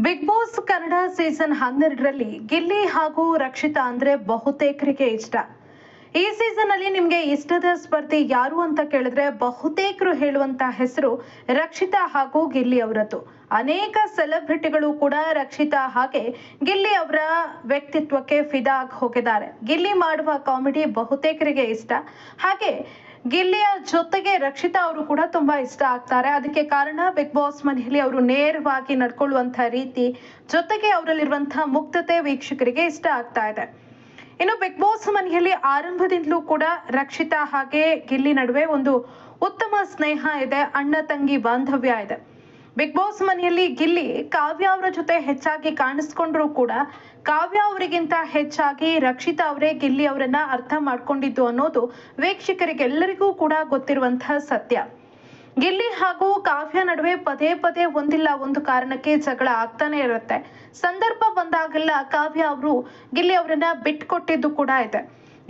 Big Boss Kannada season 12ರಲ್ಲಿ ಗಿಲ್ಲಿ ಹಾಗೂ ರಕ್ಷಿತಾ ಅಂದ್ರೆ ಬಹುತೇಕರಿಗೆ ಇಷ್ಟ. ಈ ಸೀಸನ್ ಅಲ್ಲಿ ನಿಮ್ಗೆ ಇಷ್ಟದ ಸ್ಪರ್ಧಿ ಯಾರು ಅಂತ ಕೇಳಿದ್ರೆ ಬಹುತೇಕರು ಹೇಳುವಂತ ಹೆಸರು ರಕ್ಷಿತಾ ಹಾಗೂ ಗಿಲ್ಲಿ ಅವರದ್ದು. ಅನೇಕ ಸೆಲೆಬ್ರಿಟಿಗಳು ಕೂಡ ರಕ್ಷಿತಾ ಹಾಗೆ ಗಿಲ್ಲಿ ಅವರ ವ್ಯಕ್ತಿತ್ವಕ್ಕೆ ಫಿದಾ ಆಗಿ ಹೋಗಿದ್ದಾರೆ. ಗಿಲ್ಲಿ ಮಾಡುವ ಕಾಮಿಡಿ ಬಹುತೇಕರಿಗೆ ಇಷ್ಟ. ಹಾಗೆ ಗಿಲ್ಲಿಯ ಜೊತೆಗೆ ರಕ್ಷಿತಾ ಅವರು ಕೂಡ ತುಂಬಾ ಇಷ್ಟ ಆಗ್ತಾರೆ. ಅದಕ್ಕೆ ಕಾರಣ ಬಿಗ್ ಬಾಸ್ ಮನೆಯಲ್ಲಿ ಅವರು ನೇರವಾಗಿ ನಡ್ಕೊಳ್ಳುವಂತಹ ರೀತಿ, ಜೊತೆಗೆ ಅವರಲ್ಲಿರುವಂತಹ ಮುಕ್ತತೆ ವೀಕ್ಷಕರಿಗೆ ಇಷ್ಟ ಆಗ್ತಾ ಇದೆ. ಇನ್ನು ಬಿಗ್ ಬಾಸ್ ಮನೆಯಲ್ಲಿ ಆರಂಭದಿಂದಲೂ ಕೂಡ ರಕ್ಷಿತಾ ಹಾಗೆ ಗಿಲ್ಲಿ ನಡುವೆ ಒಂದು ಉತ್ತಮ ಸ್ನೇಹ ಇದೆ, ಅಣ್ಣ ತಂಗಿ ಬಾಂಧವ್ಯ ಇದೆ. ಬಿಗ್ ಬಾಸ್ ಮನೆಯಲ್ಲಿ ಗಿಲ್ಲಿ ಕಾವ್ಯ ಅವರ ಜೊತೆ ಹೆಚ್ಚಾಗಿ ಕಾಣಿಸ್ಕೊಂಡ್ರು ಕೂಡ ಕಾವ್ಯ ಅವರಿಗಿಂತ ಹೆಚ್ಚಾಗಿ ರಕ್ಷಿತಾ ಅವರೇ ಗಿಲ್ಲಿ ಅವರನ್ನ ಅರ್ಥ ಮಾಡ್ಕೊಂಡಿದ್ದು ಅನ್ನೋದು ವೀಕ್ಷಕರಿಗೆಲ್ಲರಿಗೂ ಕೂಡ ಗೊತ್ತಿರುವಂತಹ ಸತ್ಯ. ಗಿಲ್ಲಿ ಹಾಗೂ ಕಾವ್ಯ ನಡುವೆ ಪದೇ ಪದೇ ಒಂದಿಲ್ಲ ಒಂದು ಕಾರಣಕ್ಕೆ ಜಗಳ ಆಗ್ತಾನೆ ಇರುತ್ತೆ. ಸಂದರ್ಭ ಬಂದಾಗೆಲ್ಲ ಕಾವ್ಯ ಅವರು ಗಿಲ್ಲಿ ಅವರನ್ನ ಬಿಟ್ಕೊಟ್ಟಿದ್ದು ಕೂಡ ಇದೆ.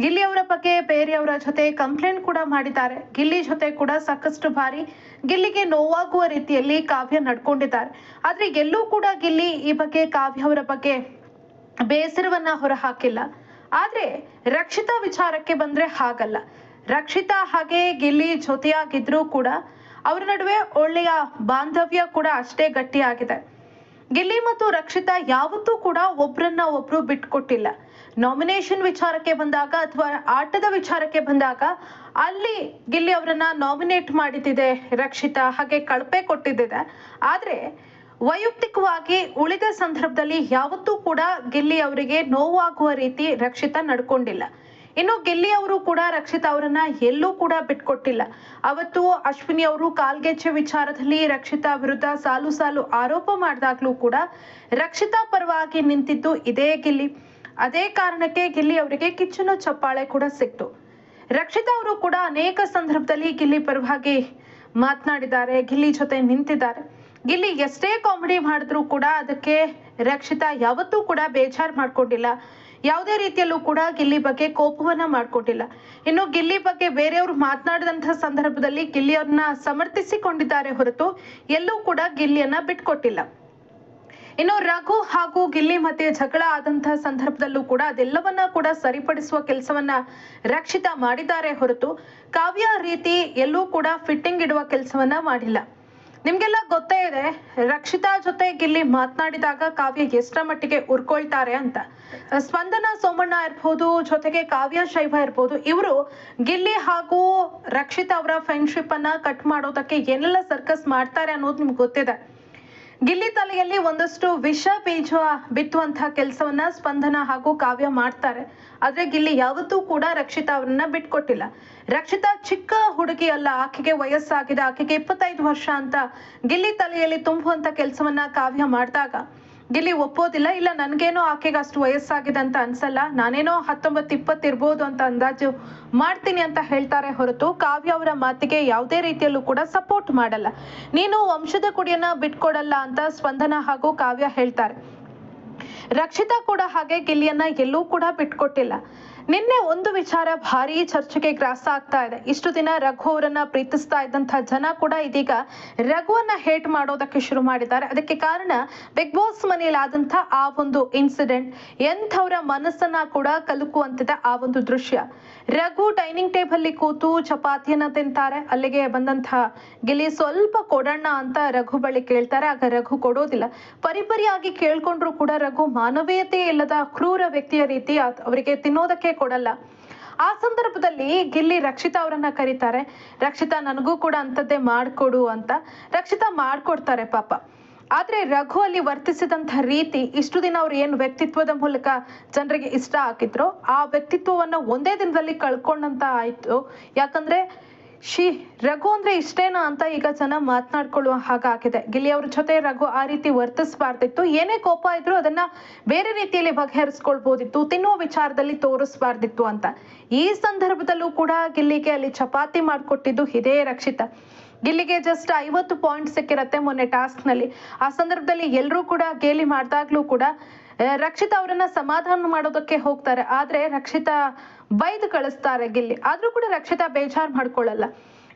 ಗಿಲ್ಲಿ ಅವರ ಬಗ್ಗೆ ಬೇರೆಯವರ ಜೊತೆ ಕಂಪ್ಲೇಂಟ್ ಕೂಡ ಮಾಡಿದ್ದಾರೆ. ಗಿಲ್ಲಿ ಜೊತೆ ಕೂಡ ಸಾಕಷ್ಟು ಬಾರಿ ಗಿಲ್ಲಿಗೆ ನೋವಾಗುವ ರೀತಿಯಲ್ಲಿ ಕಾವ್ಯ ನಡ್ಕೊಂಡಿದ್ದಾರೆ. ಆದ್ರೆ ಎಲ್ಲೂ ಕೂಡ ಗಿಲ್ಲಿ ಈ ಬಗ್ಗೆ ಕಾವ್ಯ ಅವರ ಬಗ್ಗೆ ಬೇಸರವನ್ನ ಹೊರ ಹಾಕಿಲ್ಲ. ಆದ್ರೆ ರಕ್ಷಿತಾ ವಿಚಾರಕ್ಕೆ ಬಂದ್ರೆ ಹಾಗಲ್ಲ. ರಕ್ಷಿತಾ ಹಾಗೆ ಗಿಲ್ಲಿ ಜೊತೆಯಾಗಿದ್ರೂ ಕೂಡ ಅವರ ನಡುವೆ ಒಳ್ಳೆಯ ಬಾಂಧವ್ಯ ಕೂಡ ಅಷ್ಟೇ ಗಟ್ಟಿಯಾಗಿದೆ. ಗಿಲ್ಲಿ ಮತ್ತು ರಕ್ಷಿತಾ ಯಾವತ್ತೂ ಕೂಡ ಒಬ್ರನ್ನ ಒಬ್ರು ಬಿಟ್ಕೊಟ್ಟಿಲ್ಲ. ನಾಮಿನೇಷನ್ ವಿಚಾರಕ್ಕೆ ಬಂದಾಗ ಅಥವಾ ಆಟದ ವಿಚಾರಕ್ಕೆ ಬಂದಾಗ ಅಲ್ಲಿ ಗಿಲ್ಲಿ ಅವರನ್ನ ನಾಮಿನೇಟ್ ಮಾಡಿದ್ದಿದೆ ರಕ್ಷಿತಾ, ಹಾಗೆ ಕಳಪೆ ಕೊಟ್ಟಿದ್ದಿದೆ. ಆದ್ರೆ ವೈಯಕ್ತಿಕವಾಗಿ ಉಳಿದ ಸಂದರ್ಭದಲ್ಲಿ ಯಾವತ್ತೂ ಕೂಡ ಗಿಲ್ಲಿ ಅವರಿಗೆ ನೋವಾಗುವ ರೀತಿ ರಕ್ಷಿತಾ ನಡ್ಕೊಂಡಿಲ್ಲ. ಇನ್ನು ಗಿಲ್ಲಿ ಅವರು ಕೂಡ ರಕ್ಷಿತಾ ಅವರನ್ನ ಎಲ್ಲೂ ಕೂಡ ಬಿಟ್ಕೊಟ್ಟಿಲ್ಲ. ಅವತ್ತು ಅಶ್ವಿನಿ ಅವರು ಕಾಲ್ಗೆಜ್ಜೆ ವಿಚಾರದಲ್ಲಿ ರಕ್ಷಿತಾ ವಿರುದ್ಧ ಸಾಲು ಸಾಲು ಆರೋಪ ಮಾಡಿದಾಗ್ಲೂ ಕೂಡ ರಕ್ಷಿತಾ ಪರವಾಗಿ ನಿಂತಿದ್ದು ಇದೇ ಗಿಲ್ಲಿ. ಅದೇ ಕಾರಣಕ್ಕೆ ಗಿಲ್ಲಿ ಅವರಿಗೆ ಕಿಚ್ಚನ ಚಪ್ಪಾಳೆ ಕೂಡ ಸಿಕ್ತು. ರಕ್ಷಿತಾ ಅವರು ಕೂಡ ಅನೇಕ ಸಂದರ್ಭದಲ್ಲಿ ಗಿಲ್ಲಿ ಪರವಾಗಿ ಮಾತನಾಡಿದ್ದಾರೆ, ಗಿಲ್ಲಿ ಜೊತೆ ನಿಂತಿದ್ದಾರೆ. ಗಿಲ್ಲಿ ಎಷ್ಟೇ ಕಾಮಿಡಿ ಮಾಡಿದ್ರು ಕೂಡ ಅದಕ್ಕೆ ರಕ್ಷಿತಾ ಯಾವತ್ತೂ ಕೂಡ ಬೇಜಾರು ಮಾಡ್ಕೊಂಡಿಲ್ಲ. ಯಾವುದೇ ರೀತಿಯಲ್ಲೂ ಕೂಡ ಗಿಲ್ಲಿ ಬಗ್ಗೆ ಕೋಪವನ್ನ ಮಾಡ್ಕೊಂಡಿಲ್ಲ. ಇನ್ನು ಗಿಲ್ಲಿ ಬಗ್ಗೆ ಬೇರೆಯವರು ಮಾತನಾಡಿದಂತಹ ಸಂದರ್ಭದಲ್ಲಿ ಗಿಲ್ಲಿಯವ್ರನ್ನ ಸಮರ್ಥಿಸಿಕೊಂಡಿದ್ದಾರೆ ಹೊರತು ಎಲ್ಲೂ ಕೂಡ ಗಿಲ್ಲಿಯನ್ನ ಬಿಟ್ಕೊಟ್ಟಿಲ್ಲ. ಇನ್ನು ರಘು ಹಾಗೂ ಗಿಲ್ಲಿ ಮಧ್ಯೆ ಜಗಳ ಆದಂತಹ ಸಂದರ್ಭದಲ್ಲೂ ಕೂಡ ಅದೆಲ್ಲವನ್ನ ಕೂಡ ಸರಿಪಡಿಸುವ ಕೆಲಸವನ್ನ ರಕ್ಷಿತಾ ಮಾಡಿದ್ದಾರೆ ಹೊರತು ಕಾವ್ಯ ರೀತಿ ಎಲ್ಲೂ ಕೂಡ ಫಿಟ್ಟಿಂಗ್ ಇಡುವ ಕೆಲಸವನ್ನ ಮಾಡಿಲ್ಲ. ನಿಮ್ಗೆಲ್ಲ ಗೊತ್ತೇ ಇದೆ ರಕ್ಷಿತಾ ಜೊತೆ ಗಿಲ್ಲಿ ಮಾತನಾಡಿದಾಗ ಕಾವ್ಯ ಎಷ್ಟರ ಮಟ್ಟಿಗೆ ಉರ್ಕೊಳ್ತಾರೆ ಅಂತ. ಸ್ಪಂದನ ಸೋಮಣ್ಣ ಇರ್ಬೋದು, ಜೊತೆಗೆ ಕಾವ್ಯ ಶೈವ ಇರ್ಬೋದು, ಇವರು ಗಿಲ್ಲಿ ಹಾಗೂ ರಕ್ಷಿತಾ ಅವರ ಫ್ರೆಂಡ್ಶಿಪ್ ಅನ್ನ ಕಟ್ ಮಾಡೋದಕ್ಕೆ ಏನೆಲ್ಲ ಸರ್ಕಸ್ ಮಾಡ್ತಾರೆ ಅನ್ನೋದು ನಿಮ್ಗೆ ಗೊತ್ತಿದೆ. ಗಿಲ್ಲಿ ತಲೆಯಲ್ಲಿ ಒಂದಷ್ಟು ವಿಷ ಬೀಜ ಬಿತ್ತುವಂತಹ ಕೆಲಸವನ್ನ ಸ್ಪಂದನ ಹಾಗೂ ಕಾವ್ಯ ಮಾಡ್ತಾರೆ. ಆದ್ರೆ ಗಿಲ್ಲಿ ಯಾವತ್ತೂ ಕೂಡ ರಕ್ಷಿತಾ ಅವರನ್ನ ಬಿಟ್ಕೊಟ್ಟಿಲ್ಲ. ರಕ್ಷಿತಾ ಚಿಕ್ಕ ಹುಡುಗಿ ಅಲ್ಲ, ಆಕೆಗೆ ವಯಸ್ಸಾಗಿದೆ, ಆಕೆಗೆ 25 ವರ್ಷ ಅಂತ ಗಿಲ್ಲಿ ತಲೆಯಲ್ಲಿ ತುಂಬುವಂತ ಕೆಲಸವನ್ನ ಕಾವ್ಯ ಮಾಡಿದಾಗ ಗಿಲ್ಲಿ ಒಪ್ಪೋದಿಲ್ಲ. ಇಲ್ಲ, ನನ್ಗೇನೋ ಆಕೆಗೆ ಅಷ್ಟು ವಯಸ್ಸಾಗಿದೆ ಅಂತ ಅನ್ಸಲ್ಲ, ನಾನೇನೋ 19-20 ಇರ್ಬೋದು ಅಂತ ಅಂದಾಜು ಮಾಡ್ತೀನಿ ಅಂತ ಹೇಳ್ತಾರೆ ಹೊರತು ಕಾವ್ಯ ಅವರ ಮಾತಿಗೆ ಯಾವುದೇ ರೀತಿಯಲ್ಲೂ ಕೂಡ ಸಪೋರ್ಟ್ ಮಾಡಲ್ಲ. ನೀನು ವಂಶದ ಕುಡಿಯನ್ನ ಬಿಟ್ಕೊಡಲ್ಲ ಅಂತ ಸ್ಪಂದನ ಹಾಗೂ ಕಾವ್ಯ ಹೇಳ್ತಾರೆ. ರಕ್ಷಿತಾ ಕೂಡ ಹಾಗೆ ಗಿಲ್ಲಿಯನ್ನ ಎಲ್ಲೂ ಕೂಡ ಬಿಟ್ಕೊಟ್ಟಿಲ್ಲ. ನಿನ್ನೆ ಒಂದು ವಿಚಾರ ಭಾರಿ ಚರ್ಚೆಗೆ ಗ್ರಾಸ ಆಗ್ತಾ ಇದೆ. ಇಷ್ಟು ದಿನ ರಘು ಅವರನ್ನ ಪ್ರೀತಿಸ್ತಾ ಇದ್ದಂತಹ ಜನ ಕೂಡ ಇದೀಗ ರಘುವನ್ನ ಹೇಟ್ ಮಾಡೋದಕ್ಕೆ ಶುರು ಮಾಡಿದ್ದಾರೆ. ಅದಕ್ಕೆ ಕಾರಣ ಬಿಗ್ ಬಾಸ್ ಮನೆಯಲ್ಲಿ ಆದಂತಹ ಆ ಒಂದು ಇನ್ಸಿಡೆಂಟ್, ಎಂಥವರ ಮನಸ್ಸನ್ನ ಕೂಡ ಕಲುಕುವಂತಿದೆ ಆ ಒಂದು ದೃಶ್ಯ. ರಘು ಡೈನಿಂಗ್ ಟೇಬಲ್ ಕೂತು ಚಪಾತಿಯನ್ನ ತಿಂತಾರೆ. ಅಲ್ಲಿಗೆ ಬಂದಂತಹ ಗಿಲ್ಲಿ ಸ್ವಲ್ಪ ಕೊಡೋಣ ಅಂತ ರಘು ಬಳಿ ಕೇಳ್ತಾರೆ. ಆಗ ರಘು ಕೊಡೋದಿಲ್ಲ. ಪರಿಪರಿಯಾಗಿ ಕೇಳ್ಕೊಂಡ್ರು ಕೂಡ ರಘು ಮಾನವೀಯತೆ ಇಲ್ಲದ ಕ್ರೂರ ವ್ಯಕ್ತಿಯ ರೀತಿ ಅವರಿಗೆ ತಿನ್ನೋದಕ್ಕೆ ಕೊಡಲ್ಲ. ಆ ಸಂದರ್ಭದಲ್ಲಿ ಗಿಲ್ಲಿ ರಕ್ಷಿತಾ ಅವರನ್ನ ಕರೀತಾರೆ. ರಕ್ಷಿತಾ, ನನಗೂ ಕೂಡ ಅಂತದ್ದೇ ಮಾಡ್ಕೊಡು ಅಂತ. ರಕ್ಷಿತಾ ಮಾಡ್ಕೊಡ್ತಾರೆ ಪಾಪ. ಆದ್ರೆ ರಘು ಅಲ್ಲಿ ವರ್ತಿಸಿದಂತಹ ರೀತಿ, ಇಷ್ಟು ದಿನ ಅವ್ರು ಏನು ವ್ಯಕ್ತಿತ್ವದ ಮೂಲಕ ಜನರಿಗೆ ಇಷ್ಟ ಆಗಿದ್ರು ಆ ವ್ಯಕ್ತಿತ್ವವನ್ನ ಒಂದೇ ದಿನದಲ್ಲಿ ಕಳ್ಕೊಂಡಂತ ಆಯ್ತು. ಯಾಕಂದ್ರೆ ರಘು ಅಂದ್ರೆ ಇಷ್ಟೇನಾ ಅಂತ ಈಗ ಜನ ಮಾತನಾಡ್ಕೊಳ್ಳುವ ಹಾಗಾಗಿದೆ. ಗಿಲ್ಲಿ ಅವ್ರ ಜೊತೆ ರಘು ಆ ರೀತಿ ವರ್ತಿಸಬಾರ್ದಿತ್ತು. ಏನೇ ಕೋಪ ಇದ್ರು ಅದನ್ನ ಬೇರೆ ರೀತಿಯಲ್ಲಿ ಬಗೆಹರಿಸ್ಕೊಳ್ಬೋದಿತ್ತು, ತಿನ್ನುವ ವಿಚಾರದಲ್ಲಿ ತೋರಿಸಬಾರ್ದಿತ್ತು ಅಂತ. ಈ ಸಂದರ್ಭದಲ್ಲೂ ಕೂಡ ಗಿಲ್ಲಿಗೆ ಅಲ್ಲಿ ಚಪಾತಿ ಮಾಡ್ಕೊಟ್ಟಿದ್ದು ಇದೇ ರಕ್ಷಿತಾ. ಗಿಲ್ಲಿಗೆ ಜಸ್ಟ್ 50 ಪಾಯಿಂಟ್ ಸಿಕ್ಕಿರತ್ತೆ ಮೊನ್ನೆ ಟಾಸ್ಕ್ ನಲ್ಲಿ. ಆ ಸಂದರ್ಭದಲ್ಲಿ ಎಲ್ಲರೂ ಕೂಡ ಗೇಲಿ ಮಾಡಿದಾಗ್ಲೂ ಕೂಡ ರಕ್ಷಿತಾ ಅವರನ್ನ ಸಮಾಧಾನ ಮಾಡೋದಕ್ಕೆ ಹೋಗ್ತಾರೆ. ಆದ್ರೆ ರಕ್ಷಿತಾ ಬೈದು ಕಳಿಸ್ತಾರೆ ಗಿಲ್ಲಿ. ಆದ್ರೂ ಕೂಡ ರಕ್ಷಿತಾ ಬೇಜಾರ್ ಮಾಡ್ಕೊಳ್ಳಲ್ಲ.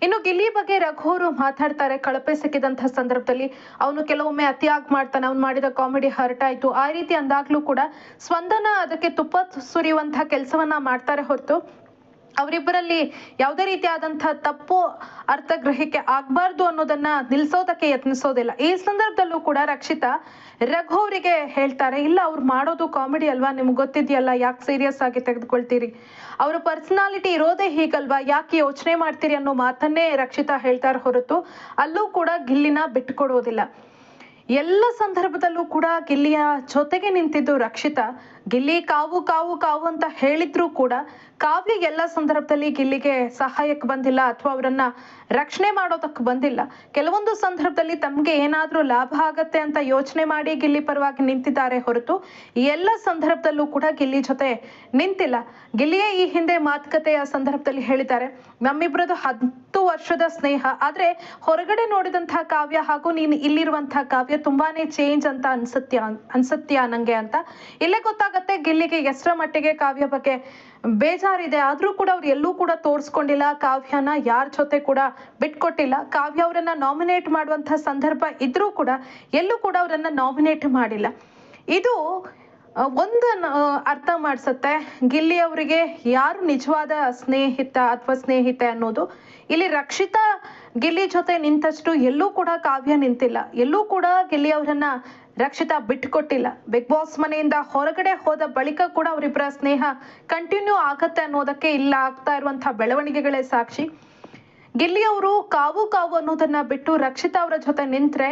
ಇನ್ನು ಗಿಲ್ಲಿ ಬಗ್ಗೆ ರಘು ಅವರು ಮಾತಾಡ್ತಾರೆ, ಕಳಪೆ ಸಿಕ್ಕಿದಂತಹ ಸಂದರ್ಭದಲ್ಲಿ ಅವನು ಕೆಲವೊಮ್ಮೆ ಅತಿಯಾಗಿ ಮಾಡ್ತಾನೆ, ಅವ್ನು ಮಾಡಿದ ಕಾಮಿಡಿ ಹರ್ಟ್ ಆಯ್ತು ಆ ರೀತಿ ಅಂದಾಗ್ಲೂ ಕೂಡ ಸ್ಪಂದನ ಅದಕ್ಕೆ ತುಪ್ಪ ಸುರಿಯುವಂತಹ ಕೆಲಸವನ್ನ ಮಾಡ್ತಾರೆ ಹೊರತು ಅವರಿಬ್ಬರಲ್ಲಿ ಯಾವುದೇ ರೀತಿಯಾದಂತಹ ತಪ್ಪು ಅರ್ಥಗ್ರಹಿಕೆ ಆಗ್ಬಾರ್ದು ಅನ್ನೋದನ್ನ ನಿಲ್ಸೋದಕ್ಕೆ ಯತ್ನಿಸೋದಿಲ್ಲ. ಈ ಸಂದರ್ಭದಲ್ಲೂ ಕೂಡ ರಕ್ಷಿತಾ ರಘು ಅವರಿಗೆ ಹೇಳ್ತಾರೆ, ಇಲ್ಲ ಅವ್ರು ಮಾಡೋದು ಕಾಮಿಡಿ ಅಲ್ವಾ, ನಿಮ್ಗೆ ಗೊತ್ತಿದೆಯಲ್ಲ, ಯಾಕೆ ಸೀರಿಯಸ್ ಆಗಿ ತೆಗೆದುಕೊಳ್ತೀರಿ, ಅವರ ಪರ್ಸನಾಲಿಟಿ ಇರೋದೇ ಹೀಗಲ್ವಾ, ಯಾಕೆ ಯೋಚನೆ ಮಾಡ್ತೀರಿ ಅನ್ನೋ ಮಾತನ್ನೇ ರಕ್ಷಿತಾ ಹೇಳ್ತಾರೆ ಹೊರತು ಅಲ್ಲೂ ಕೂಡ ಗಿಲ್ಲಿನ ಬಿಟ್ಟುಕೊಡೋದಿಲ್ಲ. ಎಲ್ಲ ಸಂದರ್ಭದಲ್ಲೂ ಕೂಡ ಗಿಲ್ಲಿಯ ಜೊತೆಗೆ ನಿಂತಿದ್ದು ರಕ್ಷಿತಾ. ಗಿಲ್ಲಿ ಕಾವು ಕಾವು ಕಾವು ಅಂತ ಹೇಳಿದ್ರು ಕೂಡ ಕಾವ್ಯ ಎಲ್ಲ ಸಂದರ್ಭದಲ್ಲಿ ಗಿಲ್ಲಿಗೆ ಸಹಾಯಕ್ಕೆ ಬಂದಿಲ್ಲ ಅಥವಾ ಅವರನ್ನ ರಕ್ಷಣೆ ಮಾಡೋದಕ್ಕೆ ಬಂದಿಲ್ಲ. ಕೆಲವೊಂದು ಸಂದರ್ಭದಲ್ಲಿ ತಮ್ಗೆ ಏನಾದ್ರೂ ಲಾಭ ಆಗತ್ತೆ ಅಂತ ಯೋಚನೆ ಮಾಡಿ ಗಿಲ್ಲಿ ಪರವಾಗಿ ನಿಂತಿದ್ದಾರೆ ಹೊರತು ಎಲ್ಲ ಸಂದರ್ಭದಲ್ಲೂ ಕೂಡ ಗಿಲ್ಲಿ ಜೊತೆ ನಿಂತಿಲ್ಲ. ಗಿಲ್ಲಿಯೇ ಈ ಹಿಂದೆ ಮಾತುಕತೆಯ ಸಂದರ್ಭದಲ್ಲಿ ಹೇಳಿದ್ದಾರೆ, ನಮ್ಮಿಬ್ಬರದು 10 ವರ್ಷದ ಸ್ನೇಹ, ಆದ್ರೆ ಹೊರಗಡೆ ನೋಡಿದಂತಹ ಕಾವ್ಯ ಹಾಗೂ ನೀನು ಇಲ್ಲಿರುವಂತಹ ಕಾವ್ಯ ತುಂಬಾನೇ ಚೇಂಜ್ ಅಂತ ಅನ್ಸತ್ಯ ನಂಗೆ ಅಂತ. ಇಲ್ಲೇ ಗೊತ್ತಾಗತ್ತೆ ಗಿಲ್ಲಿಗೆ ಎಷ್ಟರ ಮಟ್ಟಿಗೆ ಕಾವ್ಯ ಬಗ್ಗೆ ಬೇಜಾರಿದೆ. ಆದ್ರೂ ಕೂಡ ಅವ್ರು ಎಲ್ಲೂ ಕೂಡ ತೋರಿಸ್ಕೊಂಡಿಲ್ಲ, ಕಾವ್ಯನ ಯಾರ ಜೊತೆ ಕೂಡ ಬಿಟ್ಕೊಟ್ಟಿಲ್ಲ. ಕಾವ್ಯ ಅವರನ್ನ ನಾಮಿನೇಟ್ ಮಾಡುವಂತಹ ಸಂದರ್ಭ ಇದ್ರೂ ಕೂಡ ಎಲ್ಲೂ ಕೂಡ ಅವರನ್ನ ನಾಮಿನೇಟ್ ಮಾಡಿಲ್ಲ. ಇದು ಒಂದು ಅರ್ಥ ಮಾಡಿಸುತ್ತೆ ಗಿಲ್ಲಿ ಅವರಿಗೆ ಯಾರು ನಿಜವಾದ ಸ್ನೇಹಿತ ಅಥವಾ ಸ್ನೇಹಿತೆ ಅನ್ನೋದು. ಇಲ್ಲಿ ರಕ್ಷಿತಾ ಗಿಲ್ಲಿ ಜೊತೆ ನಿಂತಷ್ಟು ಎಲ್ಲೂ ಕೂಡ ಕಾವ್ಯ ನಿಂತಿಲ್ಲ, ಎಲ್ಲೂ ಕೂಡ ಗಿಲ್ಲಿ ಅವರನ್ನ ರಕ್ಷಿತಾ ಬಿಟ್ಟುಕೊಟ್ಟಿಲ್ಲ. ಬಿಗ್ ಬಾಸ್ ಮನೆಯಿಂದ ಹೊರಗಡೆ ಹೋದ ಬಳಿಕ ಕೂಡ ಅವರಿಬ್ಬರ ಸ್ನೇಹ ಕಂಟಿನ್ಯೂ ಆಗತ್ತೆ ಅನ್ನೋದಕ್ಕೆ ಇಲ್ಲ ಆಗ್ತಾ ಇರುವಂತಹ ಬೆಳವಣಿಗೆಗಳೇ ಸಾಕ್ಷಿ. ಗಿಲ್ಲಿ ಅವರು ಕಾವು ಕಾವು ಅನ್ನೋದನ್ನ ಬಿಟ್ಟು ರಕ್ಷಿತಾ ಅವರ ಜೊತೆ ನಿಂತ್ರೆ